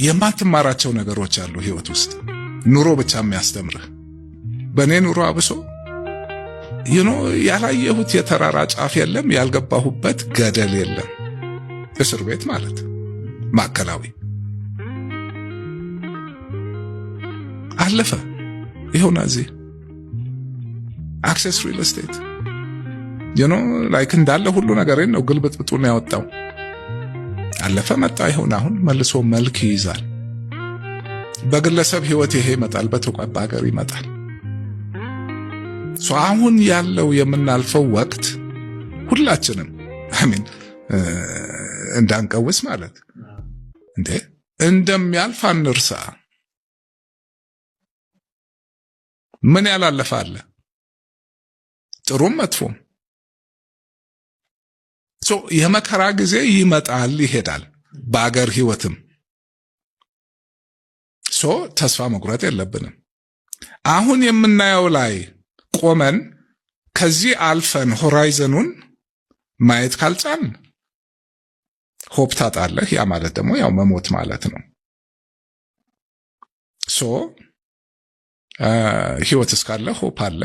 የማትማራቸው ነገሮች አሉ ህይወት ውስጥ ኑሮ ብቻ የሚያስተምርህ። በእኔ ኑሮ አብሶ ያላየሁት የተራራ ጫፍ የለም፣ ያልገባሁበት ገደል የለም። እስር ቤት ማለት ማዕከላዊ አለፈ። ይኸውና እዚህ አክሰስ ሪል ስቴት ላይክ እንዳለ ሁሉ ነገሬን ነው ግልብጥብጡን ያወጣው። አለፈ መጣ። ይኸውና አሁን መልሶ መልክ ይይዛል። በግለሰብ ህይወት ይሄ ይመጣል፣ በተቋም ሀገር ይመጣል። አሁን ያለው የምናልፈው ወቅት ሁላችንም አሜን እንዳንቀውስ ማለት እንደሚያልፍ አንርሳ። ምን ያላለፈ አለ? ጥሩም መጥፎም። የመከራ ጊዜ ይመጣል ይሄዳል፣ በአገር ህይወትም። ተስፋ መቁረጥ የለብንም። አሁን የምናየው ላይ ቆመን ከዚህ አልፈን ሆራይዘኑን ማየት ካልቻልን ሆፕ ታጣለህ። ያ ማለት ደግሞ ያው መሞት ማለት ነው። ህይወት እስካለ ሆፕ አለ።